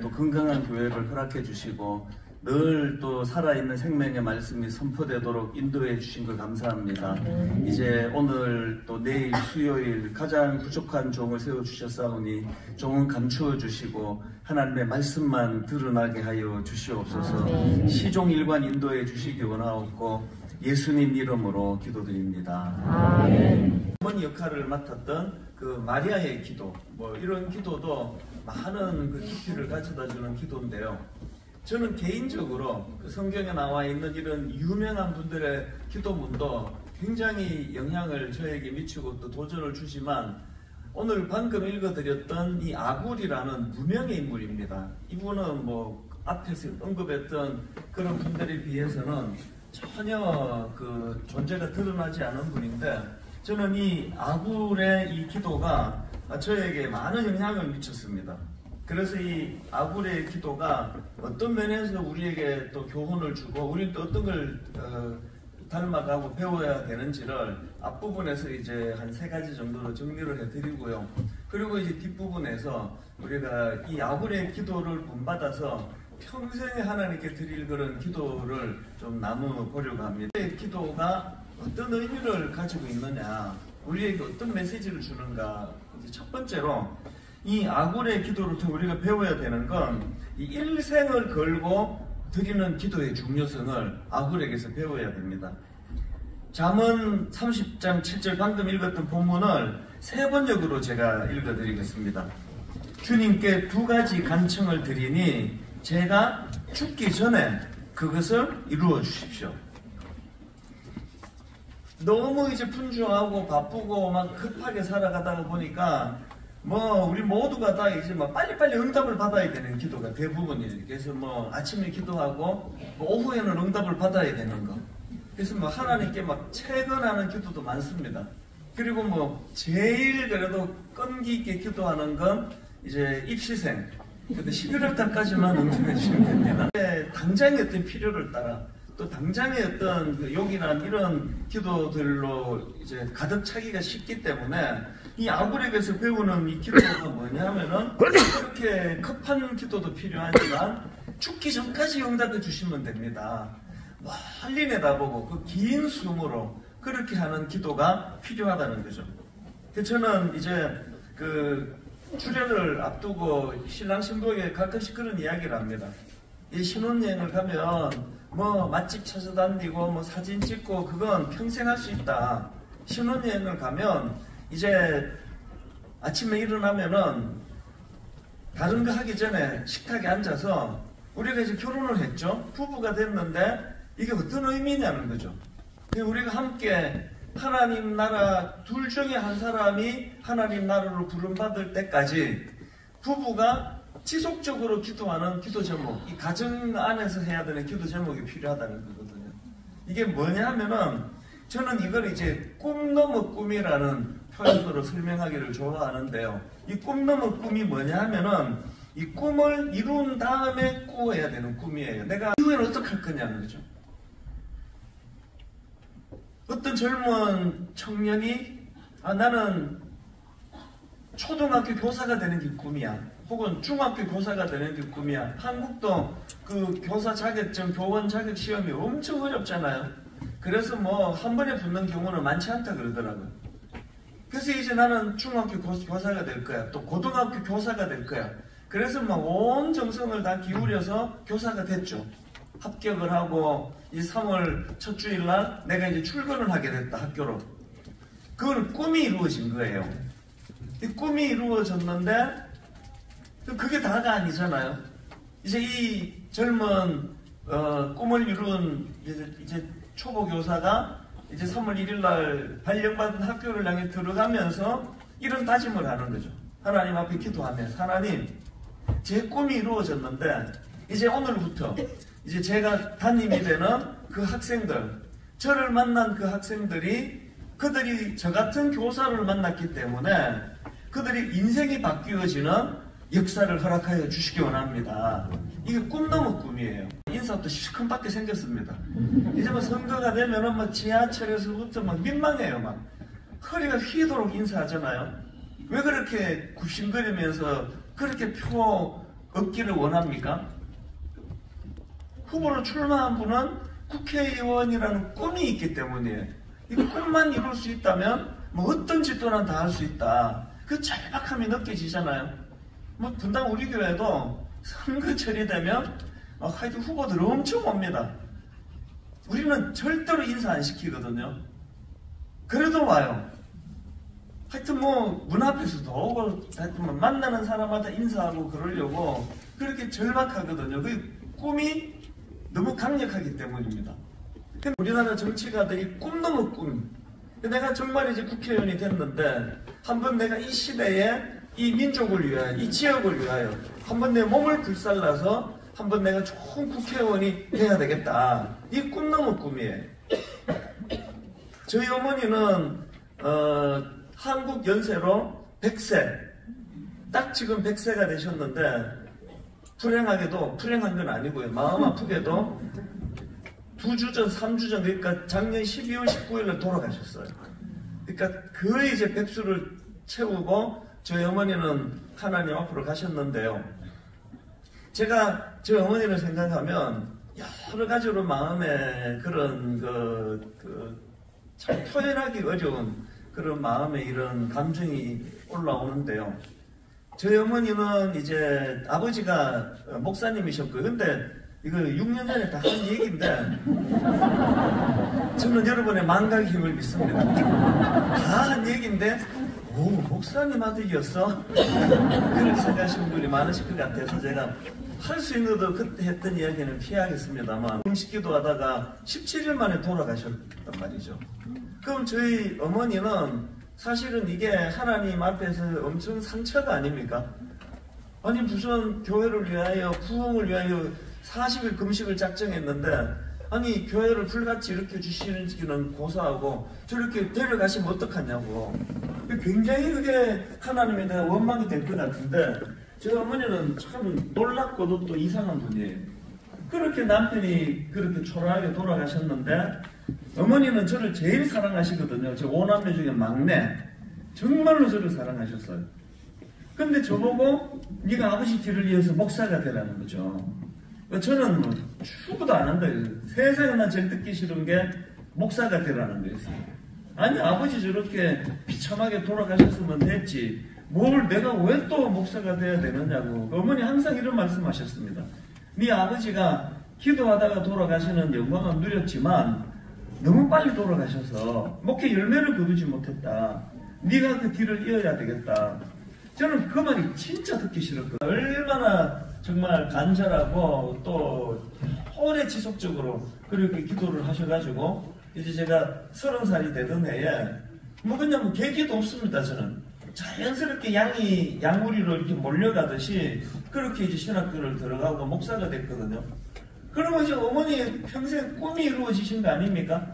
또 건강한 교회를 허락해 주시고 늘 또 살아있는 생명의 말씀이 선포되도록 인도해 주신 걸 감사합니다. 이제 오늘 또 내일 수요일 가장 부족한 종을 세워주셨사오니 종은 감추어 주시고 하나님의 말씀만 드러나게 하여 주시옵소서. 시종일관 인도해 주시기 원하옵고 예수님 이름으로 기도드립니다. 어머니 역할을 맡았던 그 마리아의 기도, 뭐 이런 기도도 많은 그 깊이를 가져다 주는 기도인데요. 저는 개인적으로 그 성경에 나와 있는 이런 유명한 분들의 기도문도 굉장히 영향을 저에게 미치고 또 도전을 주지만 오늘 방금 읽어드렸던 이 아굴이라는 무명의 인물입니다. 이분은 뭐 앞에서 언급했던 그런 분들에 비해서는 전혀 그 존재가 드러나지 않은 분인데 저는 이 아굴의 이 기도가 저에게 많은 영향을 미쳤습니다. 그래서 이 아굴의 기도가 어떤 면에서 우리에게 또 교훈을 주고 우리는 또 어떤 걸 닮아가고 배워야 되는지를 앞부분에서 이제 한 3가지 정도로 정리를 해드리고요. 그리고 이제 뒷부분에서 우리가 이 아굴의 기도를 본받아서 평생에 하나님께 드릴 그런 기도를 좀 나눠보려고 합니다. 이 기도가 어떤 의미를 가지고 있느냐, 우리에게 어떤 메시지를 주는가. 이제 첫 번째로 이 아굴의 기도를 통해 우리가 배워야 되는 건 이 일생을 걸고 드리는 기도의 중요성을 아굴에게서 배워야 됩니다. 잠언 30장 7절 방금 읽었던 본문을 3번역으로 제가 읽어드리겠습니다. 주님께 2가지 간청을 드리니 제가 죽기 전에 그것을 이루어 주십시오. 너무 이제 분주하고 바쁘고 막 급하게 살아가다가 보니까 뭐 우리 모두가 다 이제 막 빨리빨리 응답을 받아야 되는 기도가 대부분이에요. 그래서 뭐 아침에 기도하고 뭐 오후에는 응답을 받아야 되는 거. 그래서 뭐 하나님께 막 채근하는 기도도 많습니다. 그리고 뭐 제일 그래도 끈기 있게 기도하는 건 이제 입시생. 근데 11월 달까지만 응답해 주시면 됩니다. 당장의 어떤 필요를 따라 또 당장의 어떤 그 용기나 이런 기도들로 이제 가득 차기가 쉽기 때문에 이 아굴에게서 배우는 이 기도가 뭐냐면은 그렇게 급한 기도도 필요하지만 죽기 전까지 응답해 주시면 됩니다. 멀리 내다보고 그 긴 숨으로 그렇게 하는 기도가 필요하다는 거죠. 저는 이제 그 출애를 앞두고 신랑 신부에게 가끔씩 그런 이야기를 합니다. 이 신혼여행을 가면 뭐 맛집 찾아다니고 뭐 사진 찍고 그건 평생 할 수 있다. 신혼여행을 가면 이제 아침에 일어나면은 다른 거 하기 전에 식탁에 앉아서 우리가 이제 결혼을 했죠. 부부가 됐는데 이게 어떤 의미냐는 거죠. 우리가 함께 하나님 나라 둘 중에 한 사람이 하나님 나라로 부름받을 때까지 부부가 지속적으로 기도하는 기도 제목, 이 가정 안에서 해야 되는 기도 제목이 필요하다는 거거든요. 이게 뭐냐 하면은 저는 이걸 이제 꿈 넘어 꿈이라는 표현으로 설명하기를 좋아하는데요. 이 꿈 넘어 꿈이 뭐냐 하면은 이 꿈을 이룬 다음에 꾸어야 되는 꿈이에요. 내가 이후에는 어떻게 할 거냐는 거죠. 어떤 젊은 청년이 나는 초등학교 교사가 되는 게 꿈이야. 혹은 중학교 교사가 되는 게 꿈이야. 한국도 그 교사 자격증, 교원 자격 시험이 엄청 어렵잖아요. 그래서 뭐 한 번에 붙는 경우는 많지 않다 그러더라고요. 그래서 이제 나는 중학교 교사가 될 거야. 또 고등학교 교사가 될 거야. 그래서 막 온 정성을 다 기울여서 교사가 됐죠. 합격을 하고 이 3월 첫 주일날 내가 이제 출근을 하게 됐다, 학교로. 그건 꿈이 이루어진 거예요. 이 꿈이 이루어졌는데 그게 다가 아니잖아요. 이제 이 젊은 꿈을 이룬 이제 초보 교사가 이제 3월 1일날 발령받은 학교를 향해 들어가면서 이런 다짐을 하는 거죠. 하나님 앞에 기도하면서 하나님, 제 꿈이 이루어졌는데 이제 오늘부터 이제 제가 담임이 되는 그 학생들, 저를 만난 그 학생들이 그들이 저 같은 교사를 만났기 때문에 그들이 인생이 바뀌어지는 역사를 허락하여 주시기 원합니다. 이게 꿈 넘어 꿈이에요. 인사부터 시큰밖에 생겼습니다. 이제 뭐 선거가 되면은 뭐 지하철에서부터 막 민망해요. 막 허리가 휘도록 인사하잖아요. 왜 그렇게 굽신거리면서 그렇게 얻기를 원합니까? 후보로 출마한 분은 국회의원이라는 꿈이 있기 때문이에요. 이 꿈만 이룰 수 있다면 뭐 어떤 집도나 다 할 수 있다. 그 절박함이 느껴지잖아요. 뭐 분당 우리 교회도 선거철이 되면 하여튼 후보들 엄청 옵니다. 우리는 절대로 인사 안 시키거든요. 그래도 와요. 하여튼 뭐 문 앞에서도 오고 하여튼 뭐 만나는 사람마다 인사하고 그러려고 그렇게 절박하거든요. 그 꿈이 너무 강력하기 때문입니다. 우리나라 정치가들이 꿈 넘어 꿈. 내가 정말 이제 국회의원이 됐는데 한번 내가 이 시대에 이 민족을 위하여 이 지역을 위하여 한번 내 몸을 불살라서 한번 내가 좋은 국회의원이 돼야 되겠다. 이 꿈 넘어 꿈이에요. 저희 어머니는 한국 연세로 100세 딱 지금 100세가 되셨는데 불행하게도 불행한 건 아니고요. 마음 아프게도 2주 전, 3주 전, 그러니까 작년 12월 19일에 돌아가셨어요. 그러니까 거의 이제 백수를 채우고 저희 어머니는 하나님 앞으로 가셨는데요. 제가 저희 어머니를 생각하면 여러 가지로 마음에 그런 참 표현하기 어려운 그런 마음에 이런 감정이 올라오는데요. 저희 어머니는 이제 아버지가 목사님이셨고요. 근데 이거 6년 전에 다 한 얘기인데 저는 여러분의 망각의 힘을 믿습니다. 다 한 얘기인데 오 목사님 아들이었어? 그렇게 생각하시는 분이 많으실 것 같아서 제가 할 수 있는 것도 그때 했던 이야기는 피하겠습니다만 음식기도 하다가 17일 만에 돌아가셨단 말이죠. 그럼 저희 어머니는 사실은 이게 하나님 앞에서 엄청 상처가 아닙니까? 아니 무슨 교회를 위하여 부흥을 위하여 40일 금식을 작정했는데 아니 교회를 불같이 일으켜 주시는지는 고사하고 저렇게 데려가시면 어떡하냐고. 굉장히 그게 하나님에 대한 원망이 될 것 같은데 저희 어머니는 참 놀랍고도 또 이상한 분이에요. 그렇게 남편이 그렇게 초라하게 돌아가셨는데 어머니는 저를 제일 사랑하시거든요. 저 5남매 중에 막내. 정말로 저를 사랑하셨어요. 근데 저보고 네가 아버지 길을 이어서 목사가 되라는 거죠. 저는 뭐 추구도 안 한다. 세상에나 제일 듣기 싫은 게 목사가 되라는 거였어요. 아니 아버지 저렇게 비참하게 돌아가셨으면 됐지. 뭘 내가 왜 또 목사가 돼야 되느냐고. 어머니 항상 이런 말씀하셨습니다. 네 아버지가 기도하다가 돌아가시는 영광은 누렸지만 너무 빨리 돌아가셔서 목회 열매를 거두지 못했다. 네가 그 길을 이어야 되겠다. 저는 그 말이 진짜 듣기 싫었거든요. 얼마나 정말 간절하고 또 오래 지속적으로 그렇게 기도를 하셔가지고 이제 제가 30살이 되던 해에 뭐 그냥 계기도 없습니다. 저는 자연스럽게 양무리로 이렇게 몰려가듯이 그렇게 이제 신학교를 들어가고 목사가 됐거든요. 그러면 이제 어머니 평생 꿈이 이루어지신 거 아닙니까?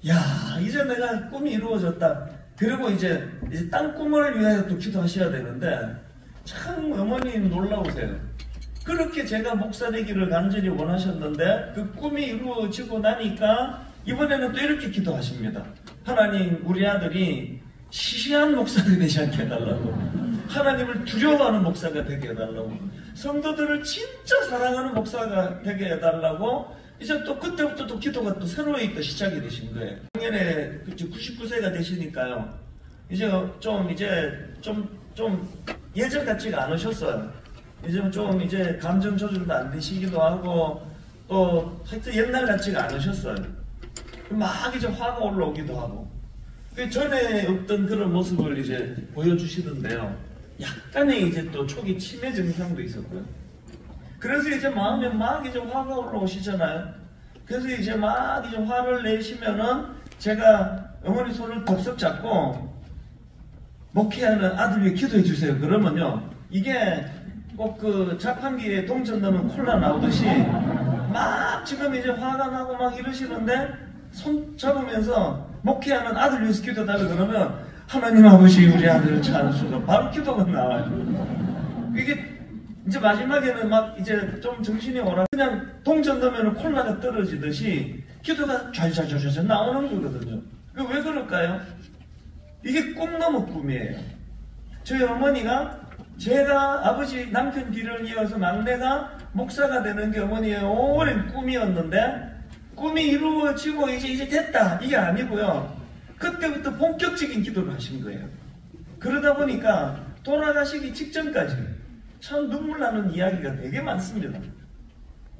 야 이제 내가 꿈이 이루어졌다. 그리고 이제 땅 꿈을 위하여 또 기도하셔야 되는데 참 어머님 놀라우세요. 그렇게 제가 목사 되기를 간절히 원하셨는데 그 꿈이 이루어지고 나니까 이번에는 또 이렇게 기도하십니다. 하나님 우리 아들이 시시한 목사가 되지 않게 해달라고. 하나님을 두려워하는 목사가 되게 해달라고. 성도들을 진짜 사랑하는 목사가 되게 해달라고. 이제 또 그때부터 또 기도가 또 새로이 또 시작이 되신 거예요. 작년에 99세가 되시니까요. 이제 좀 예전 같지가 않으셨어요. 이제 좀 이제 감정 조절도 안 되시기도 하고 또 하여튼 옛날 같지가 않으셨어요. 막 이제 화가 올라오기도 하고. 그 전에 없던 그런 모습을 이제 보여주시던데요. 약간의 이제 또 초기 치매 증상도 있었고요. 그래서 이제 마음에 막 이제 화가 올라오시잖아요. 그래서 이제 막 이제 화를 내시면은 제가 어머니 손을 덥석 잡고 목회하는 아들 위해 기도해 주세요. 그러면요. 이게 꼭 그 자판기에 동전 넣으면 콜라 나오듯이 막 지금 이제 화가 나고 막 이러시는데 손 잡으면서 목회하는 아들 위해서 기도해달라 그러면 하나님 아버지 우리 아들을 찬수가 바로 기도가 나와요. 이게 이제 마지막에는 막 이제 좀 정신이 오라 그냥 동전 넣으면 콜라가 떨어지듯이 기도가 잘 나오는 거거든요. 왜 그럴까요? 이게 꿈 넘어 꿈이에요. 저희 어머니가 제가 아버지 남편 뒤를 이어서 막내가 목사가 되는 게 어머니의 오랜 꿈이었는데 꿈이 이루어지고 이제 됐다 이게 아니고요. 그때부터 본격적인 기도를 하신 거예요. 그러다 보니까 돌아가시기 직전까지 참 눈물 나는 이야기가 되게 많습니다.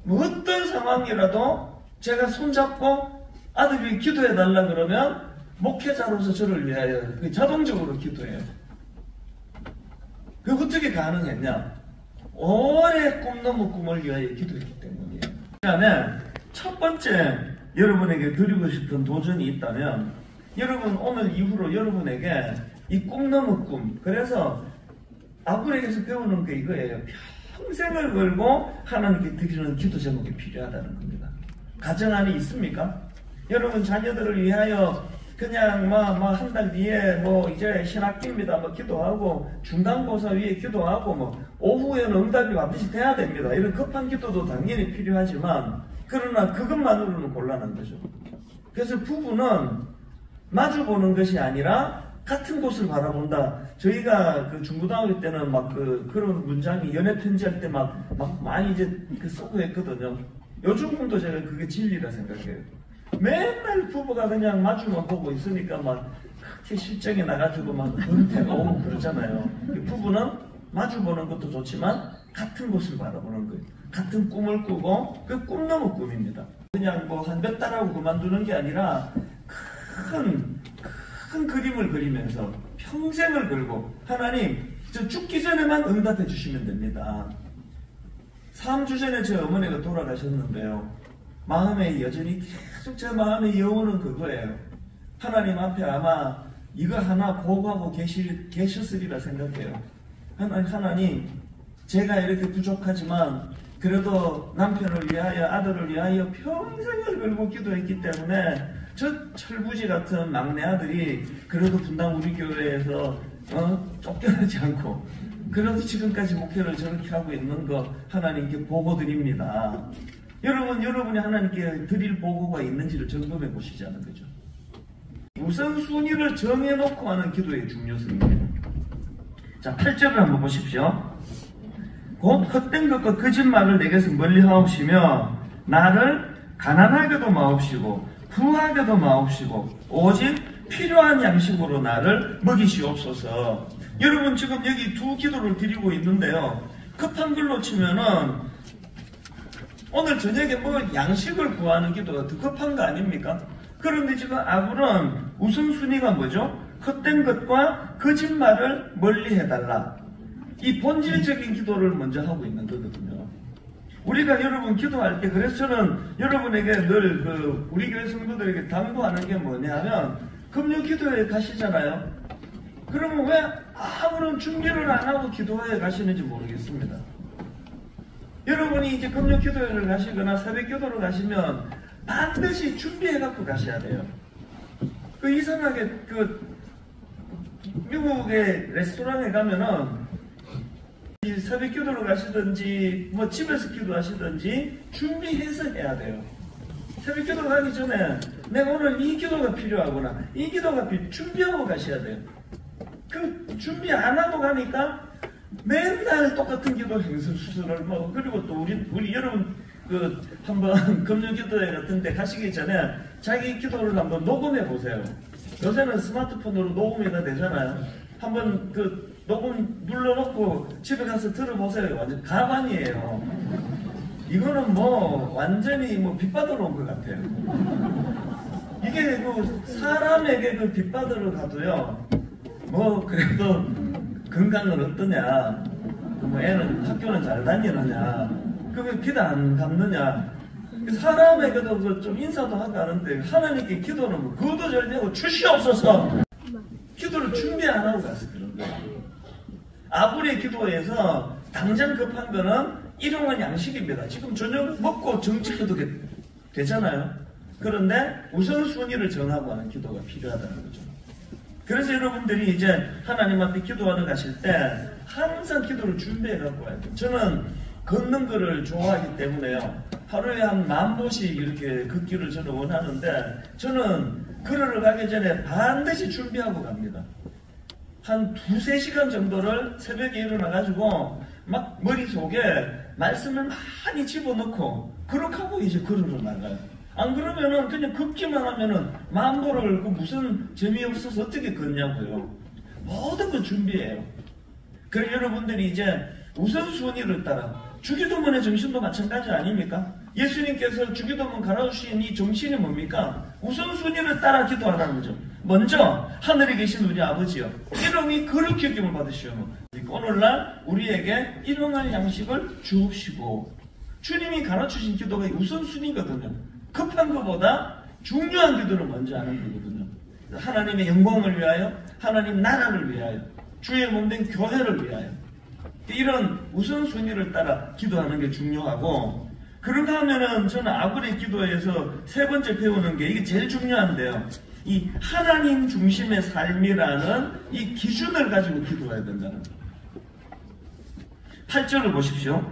뭐 어떤 상황이라도 제가 손잡고 아들이 기도해달라 그러면 목회자로서 저를 위하여 자동적으로 기도해요. 그 어떻게 가능했냐? 오래 꿈 넘은 꿈을 위하여 기도했기 때문이에요. 그 다음에 첫 번째 여러분에게 드리고 싶은 도전이 있다면 여러분 오늘 이후로 여러분에게 이 꿈 넘은 꿈, 그래서 아굴에게서 배우는 게 이거예요. 평생을 걸고 하나님께 드리는 기도 제목이 필요하다는 겁니다. 가정 안에 있습니까? 여러분 자녀들을 위하여 그냥 한 달 뒤에 이제 신학기입니다 기도하고 중간고사 위에 기도하고 오후에는 응답이 반드시 돼야 됩니다. 이런 급한 기도도 당연히 필요하지만 그러나 그것만으로는 곤란한 거죠. 그래서 부부는 마주보는 것이 아니라 같은 곳을 바라본다. 저희가 그 중고등학교 때는 그런 문장이 연애 편지할 때 많이 이제 쓰고 했거든요. 요즘도 제가 그게 진리라 생각해요. 맨날 부부가 그냥 마주만 보고 있으니까 그렇게 실정에 나가지고 은퇴가 오고 그러잖아요. 부부는 마주보는 것도 좋지만 같은 곳을 바라보는 거예요. 같은 꿈을 꾸고 그 꿈 넘은 꿈입니다. 그냥 한 몇 달하고 그만두는 게 아니라 큰 그림을 그리면서 평생을 걸고 하나님 저 죽기 전에만 응답해 주시면 됩니다. 3주 전에 제 어머니가 돌아가셨는데요. 마음에 여전히 계속 제 마음의 여운은 그거예요. 하나님 앞에 아마 이거 하나 보고하고 계셨으리라 생각해요. 하나님 제가 이렇게 부족하지만 그래도 남편을 위하여 아들을 위하여 평생을 걸고 기도했기 때문에 저 철부지 같은 막내 아들이 그래도 분당 우리 교회에서 쫓겨나지 않고 그래도 지금까지 목표를 저렇게 하고 있는 거 하나님께 보고 드립니다. 여러분이 하나님께 드릴 보고가 있는지를 점검해 보시자는 거죠. 우선순위를 정해놓고 하는 기도의 중요성입니다. 자, 8절을 한번 보십시오. 곧 헛된 것과 거짓말을 내게서 멀리 하옵시며 나를 가난하게도 마옵시고 부하게도 마옵시고 오직 필요한 양식으로 나를 먹이시옵소서. 여러분 지금 여기 두 기도를 드리고 있는데요. 급한 걸로 치면은 오늘 저녁에 양식을 구하는 기도가 더 급한 거 아닙니까? 그런데 지금 아굴은 우선순위가 뭐죠? 헛된 것과 거짓말을 멀리 해달라. 이 본질적인 기도를 먼저 하고 있는 거거든요. 우리가 여러분 기도할 때 그래서 저는 여러분에게 늘 우리 교회 성도들에게 당부하는 게 뭐냐 하면 금요 기도회에 가시잖아요. 그러면 왜 아무런 준비를 안 하고 기도회에 가시는지 모르겠습니다. 여러분이 이제 금요 기도회를 가시거나 새벽 기도를 가시면 반드시 준비해 갖고 가셔야 돼요. 이상하게 미국의 레스토랑에 가면은 새벽 기도를 가시든지 집에서 기도하시든지 준비해서 해야 돼요. 새벽 기도 가기 전에 내가 오늘 이 기도가 필요하구나 이 기도가 준비하고 가셔야 돼요. 그 준비 안 하고 가니까 맨날 똑같은 기도 행설수설을 그리고 또 우리 여러분 한번 금요 기도회 같은 데 가시기 전에 자기 기도를 한번 녹음해 보세요. 요새는 스마트폰으로 녹음이 다 되잖아요. 한번 녹음 눌러놓고 집에 가서 들어보세요. 완전 가관이에요. 이거는 완전히 빗받으러 온 것 같아요. 이게 사람에게 빗받으러 가도요. 그래도 건강은 어떠냐, 애는 학교는 잘 다니느냐, 그게 비도 안 갚느냐, 사람에게도 좀 인사도 하고 하는데 하나님께 기도는 그도 잘 되고 주시옵소서. 기도를 준비 안 하고 가서 그런 거예요. 아굴의 기도에서 당장 급한 거는 일용할 양식입니다. 지금 저녁 먹고 정치해도 되잖아요. 그런데 우선순위를 정하고 하는 기도가 필요하다는 거죠. 그래서 여러분들이 이제 하나님 앞에 기도하러 가실 때 항상 기도를 준비해 갖고 와야 돼요. 저는 걷는 거를 좋아하기 때문에요. 하루에 한 10,000보씩 이렇게 걷기를 저는 원하는데 저는 걸으러 가기 전에 반드시 준비하고 갑니다. 한 2-3시간 정도를 새벽에 일어나가지고 막 머릿속에 말씀을 많이 집어넣고 그렇게 하고 이제 걸으러 나가요. 안 그러면은 그냥 걷기만 하면은 마음도를 그 무슨 재미없어서 어떻게 걷냐고요. 모든 걸 준비해요. 그래서 여러분들이 이제 우선순위를 따라 주기도문의 정신도 마찬가지 아닙니까? 예수님께서 주기도문 갈아주신 이 정신이 뭡니까? 우선순위를 따라 기도하라는 거죠. 먼저 하늘에 계신 우리 아버지여 이름이 거룩히 여김을 받으시오. 오늘날 우리에게 일용할 양식을 주옵시고 주님이 가르치신 기도가 우선순위거든요. 급한 것보다 중요한 기도를 먼저 하는 거거든요. 하나님의 영광을 위하여 하나님 나라를 위하여 주의 몸된 교회를 위하여 이런 우선순위를 따라 기도하는 게 중요하고 그런가 하면은 저는 아구리 기도에서 세 번째 배우는 게 이게 제일 중요한데요. 이 하나님 중심의 삶이라는 이 기준을 가지고 기도해야 된다는 거예요. 8절을 보십시오.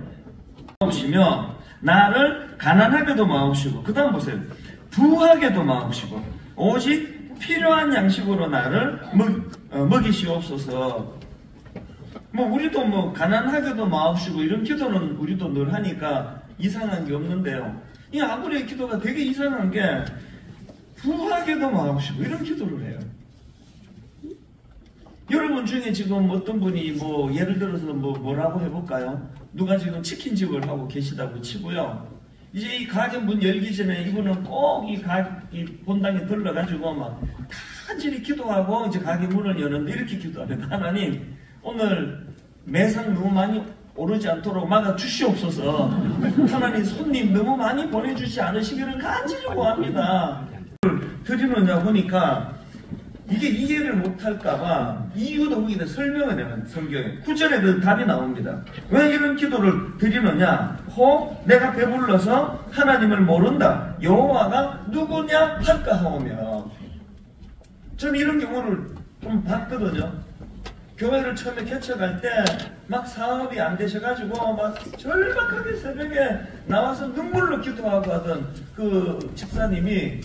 마옵시며 나를 가난하게도 마옵시고 그 다음 보세요. 부하게도 마옵시고 오직 필요한 양식으로 나를 먹이시옵소서. 뭐 우리도 뭐 가난하게도 마옵시고 이런 기도는 우리도 늘 하니까 이상한 게 없는데요. 이 아구리의 기도가 되게 이상한 게 부하게도 마옵시고 이런 기도를 해요. 여러분 중에 지금 어떤 분이 뭐 예를 들어서 뭐라고 해볼까요? 누가 지금 치킨집을 하고 계시다고 치고요. 이제 이 가게 문 열기 전에 이분은 꼭 이 본당에 들러가지고 막 간절히 기도하고 이제 가게 문을 여는데 이렇게 기도합니다. 하나님 오늘 매상 너무 많이 오르지 않도록 막아 주시옵소서. 하나님 손님 너무 많이 보내주지 않으시기를 간절히 구합니다. 드리느냐 보니까 이게 이해를 못할까봐 이유도 거기다 설명을 해요. 성경에 9절에 그 답이 나옵니다. 왜 이런 기도를 드리느냐? 혹 내가 배불러서 하나님을 모른다 여호와가 누구냐 할까 하오며. 저는 이런 경우를 좀 봤거든요. 교회를 처음에 개척할 때 막 사업이 안 되셔가지고 막 절박하게 새벽에 나와서 눈물로 기도하고 하던 그 집사님이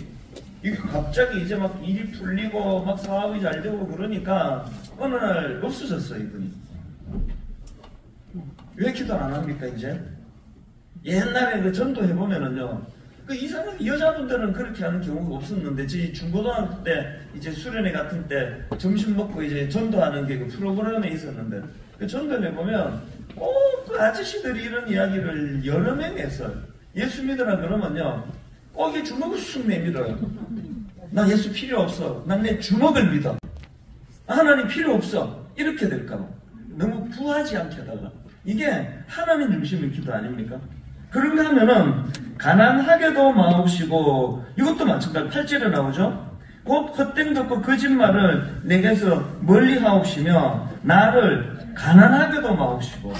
이게 갑자기 이제 막 일이 풀리고 막 사업이 잘 되고 그러니까 어느 날 없어졌어요. 이분이. 왜 기도를 안 합니까 이제? 옛날에 그 전도해보면은요 그 이상하게 여자분들은 그렇게 하는 경우가 없었는데 제 중고등학교 때 이제 수련회 같은 때 점심 먹고 이제 전도하는 게 그 프로그램에 있었는데 그 전도회 보면 꼭 그 아저씨들이 이런 이야기를 여러 명이 했어요. 예수 믿으라 그러면요 꼭 이 주먹을 쑥 내밀어요. 나 예수 필요 없어. 난 내 주먹을 믿어. 하나님 필요 없어. 이렇게 될까봐. 너무 부하지 않게 해달라. 이게 하나님 중심의 기도 아닙니까? 그런가 하면은 가난하게도 마옵시고 이것도 마찬가지 8절에 나오죠. 곧 헛된 것과 거짓말을 내게서 멀리 하옵시며 나를 가난하게도 마옵시고.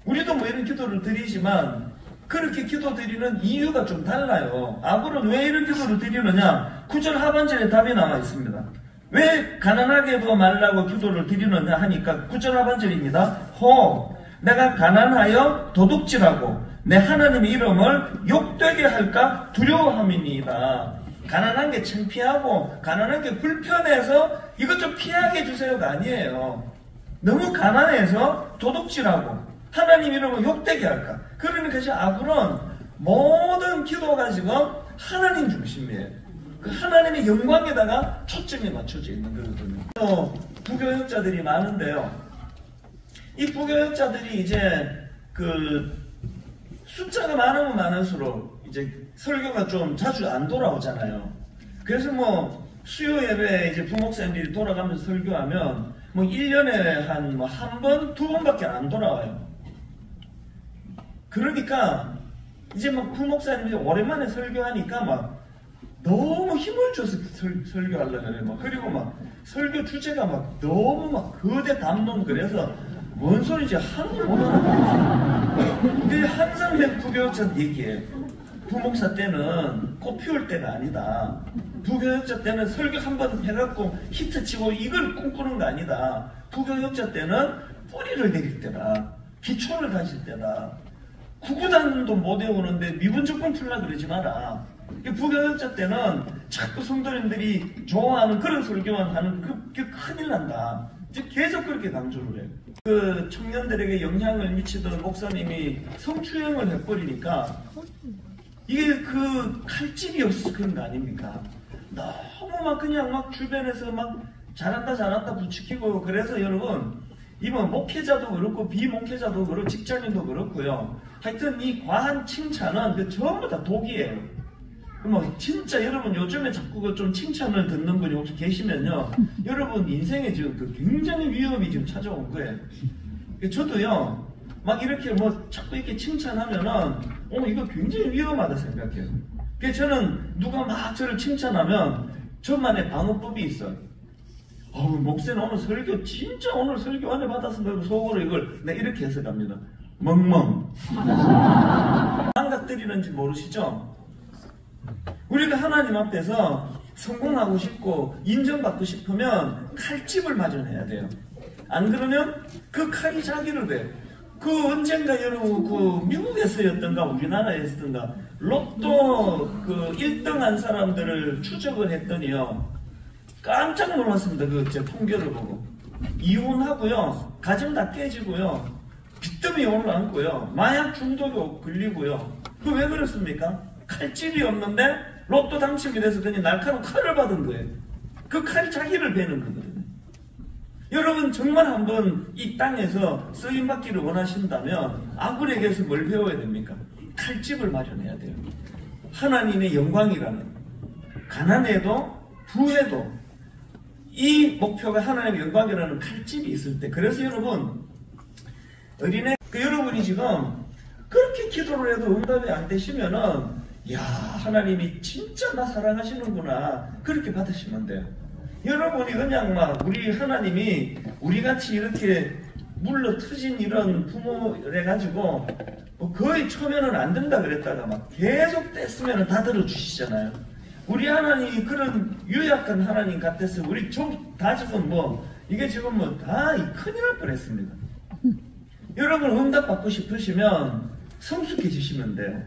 우리도 뭐 이런 기도를 드리지만 그렇게 기도 드리는 이유가 좀 달라요. 아굴은 왜 이런 기도를 드리느냐? 9절 하반절에 답이 나와 있습니다. 왜 가난하게도 말라고 기도를 드리느냐 하니까 9절 하반절입니다. 혹 내가 가난하여 도둑질하고 내 하나님의 이름을 욕되게 할까 두려워함이니이다. 가난한 게 창피하고 가난한 게 불편해서 이것 좀 피하게 해주세요가 아니에요. 너무 가난해서 도둑질하고 하나님 이름을 욕되게 할까. 그러니까 이제 아굴은 모든 기도가 지금 하나님 중심이에요. 그 하나님의 영광에다가 초점이 맞춰져 있는 거거든요. 또 부교역자들이 많은데요. 이 부교역자들이 이제 그 숫자가 많으면 많을수록 이제 설교가 좀 자주 안 돌아오잖아요. 그래서 뭐 수요 예배 이제 부목사님들이 돌아가면서 설교하면 뭐 1년에 한 번, 2번밖에 안 돌아와요. 그러니까 이제 막 부목사님들이 오랜만에 설교하니까 막 너무 힘을 줘서 설교하려고 그래요. 막 그리고 막 설교 주제가 막 너무 막 거대 담론 그래서 뭔 소리지 한국을 못 알아듣겠어요. 근데 항상 내 부교역자 얘기해. 부목사 때는 꽃 피울 때가 아니다. 부교역자 때는 설교 한 번 해갖고 히트치고 이걸 꿈꾸는 거 아니다. 부교역자 때는 뿌리를 내릴 때다. 기초를 다질 때다. 구구단도 못 외우는데 미분조건 풀라 그러지 마라. 부교역자 때는 자꾸 성도님들이 좋아하는 그런 설교만 하는 그게 큰일 난다. 계속 그렇게 강조를 해요. 그 청년들에게 영향을 미치던 목사님이 성추행을 해버리니까 이게 그 칼집이 없어서 그런 거 아닙니까? 너무 막 그냥 막 주변에서 막 잘한다 부추기고. 그래서 여러분, 이번 목회자도 그렇고 비목회자도 그렇고 직장인도 그렇고요. 하여튼 이 과한 칭찬은 그 전부 다 독이에요. 뭐 진짜 여러분 요즘에 자꾸 그 좀 칭찬을 듣는 분이 혹시 계시면요, 여러분 인생에 지금 그 굉장히 위험이 지금 찾아온 거예요. 저도요 막 이렇게 뭐 자꾸 이렇게 칭찬하면은 이거 굉장히 위험하다 생각해요. 그래서 저는 누가 막 저를 칭찬하면 저만의 방어법이 있어요. 목사님 오늘 설교 진짜 오늘 설교 안에 받았습니다. 속으로 이걸 이렇게 해석합니다. 멍멍. 망가뜨리는지 모르시죠? 우리가 하나님 앞에서 성공하고 싶고 인정받고 싶으면 칼집을 마련해야 돼요. 안 그러면 그 칼이 자기를 베요. 그 언젠가 여러분 그 미국에서였던가 우리나라에서였던가 로또 그 1등 한 사람들을 추적을 했더니요, 깜짝 놀랐습니다. 그 제 통계를 보고 이혼하고요, 가정 다 깨지고요, 빚더미 올라앉고요, 마약 중독에 걸리고요. 그 왜 그렇습니까? 칼집이 없는데 로또 당첨이 돼서 그냥 날카로운 칼을 받은 거예요. 그 칼이 자기를 베는 거거든요. 여러분 정말 한번 이 땅에서 쓰임받기를 원하신다면 아굴에게서 뭘 배워야 됩니까? 칼집을 마련해야 돼요. 하나님의 영광이라는, 가난해도 부해도 이 목표가 하나님의 영광이라는 칼집이 있을 때, 그래서 여러분 어린애 여러분이 지금 그렇게 기도를 해도 응답이 안 되시면은 야, 하나님이 진짜 나 사랑하시는구나 그렇게 받으시면 돼요. 여러분이 그냥 막 우리 하나님이 우리같이 이렇게 물러 터진 이런 부모래 가지고 뭐 거의 처음에는 안 된다 그랬다가 막 계속 뗐으면 다 들어주시잖아요. 우리 하나님이 그런 유약한 하나님 같아서 우리 다 지금 뭐 이게 지금 뭐 다 큰일 날 뻔했습니다. 여러분 응답 받고 싶으시면 성숙해지시면 돼요.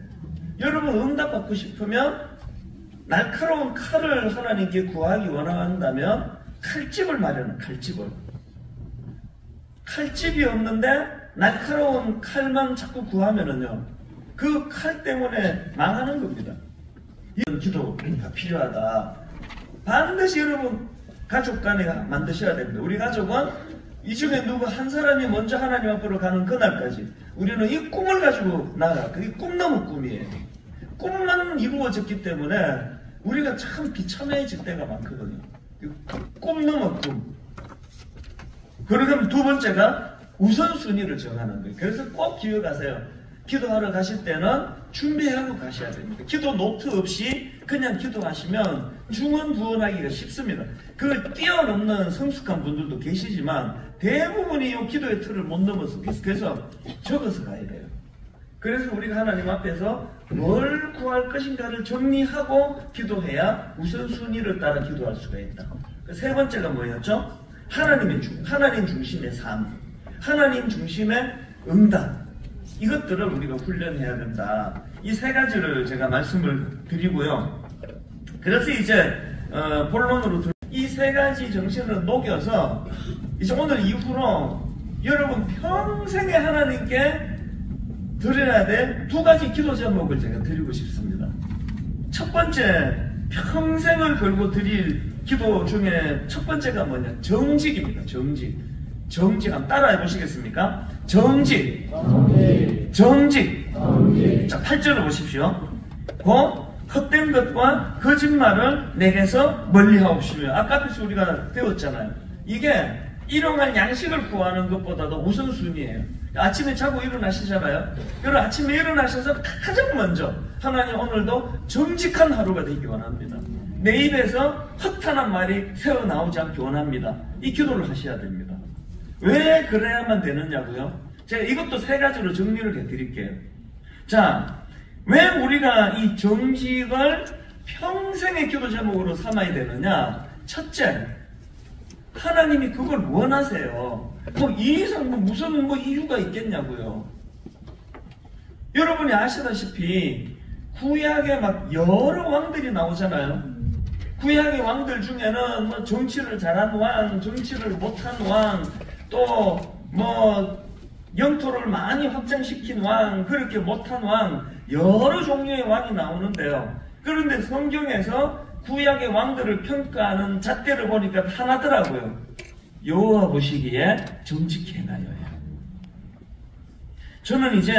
여러분 응답 받고 싶으면 날카로운 칼을 하나님께 구하기 원한다면 칼집을 마련해. 칼집이 없는데 날카로운 칼만 자꾸 구하면은요, 그 칼 때문에 망하는 겁니다. 이런 기도가 필요하다. 반드시 여러분 가족 간에 만드셔야 됩니다. 우리 가족은 이 중에 누구 한 사람이 먼저 하나님 앞으로 가는 그날까지 우리는 이 꿈을 가지고 나아가. 그게 꿈 넘은 꿈이에요. 꿈만 이루어졌기 때문에 우리가 참 비참해질 때가 많거든요. 꿈 넘은 꿈. 그러면 두 번째가 우선순위를 정하는 거예요. 그래서 꼭 기억하세요. 기도하러 가실 때는 준비하고 가셔야 됩니다. 기도 노트 없이 그냥 기도하시면 중언부언하기가 쉽습니다. 그걸 뛰어넘는 성숙한 분들도 계시지만 대부분이 이 기도의 틀을 못 넘어서, 그래서 적어서 가야 돼요. 그래서 우리가 하나님 앞에서 뭘 구할 것인가를 정리하고 기도해야 우선순위를 따라 기도할 수가 있다. 세 번째가 뭐였죠? 하나님 중심의 삶, 하나님 중심의 응답, 이것들을 우리가 훈련해야 된다. 이 세 가지를 제가 말씀을 드리고요. 그래서 이제 본론으로 이 세 가지 정신을 녹여서 이제 오늘 이후로 여러분 평생에 하나님께 드려야 될 두 가지 기도 제목을 제가 드리고 싶습니다. 첫 번째, 평생을 걸고 드릴 기도 중에 첫 번째가 뭐냐? 정직입니다. 정직 한번 따라해 보시겠습니까? 정직. 자, 8절을 보십시오. 헛된 것과 거짓말을 내게서 멀리하옵시며. 아까 앞에서 우리가 배웠잖아요. 이게 일용할 양식을 구하는 것보다도 우선순위예요. 아침에 자고 일어나시잖아요. 여러분 아침에 일어나셔서 가장 먼저 하나님 오늘도 정직한 하루가 되기 원합니다. 내 입에서 허탄한 말이 새어나오지 않기 원합니다. 이 기도를 하셔야 됩니다. 왜 그래야만 되느냐고요? 제가 이것도 세 가지로 정리를 해드릴게요. 자, 왜 우리가 이 정직을 평생의 기도 제목으로 삼아야 되느냐? 첫째, 하나님이 그걸 원하세요. 이 이상 무슨 이유가 있겠냐고요. 여러분이 아시다시피 구약에 막 여러 왕들이 나오잖아요. 구약의 왕들 중에는 뭐 정치를 잘한 왕, 정치를 못한 왕, 또 뭐 영토를 많이 확장시킨 왕, 그렇게 못한 왕, 여러 종류의 왕이 나오는데요. 그런데 성경에서 구약의 왕들을 평가하는 잣대를 보니까 하나더라고요. 여호와 보시기에 정직히 행하여야. 저는 이제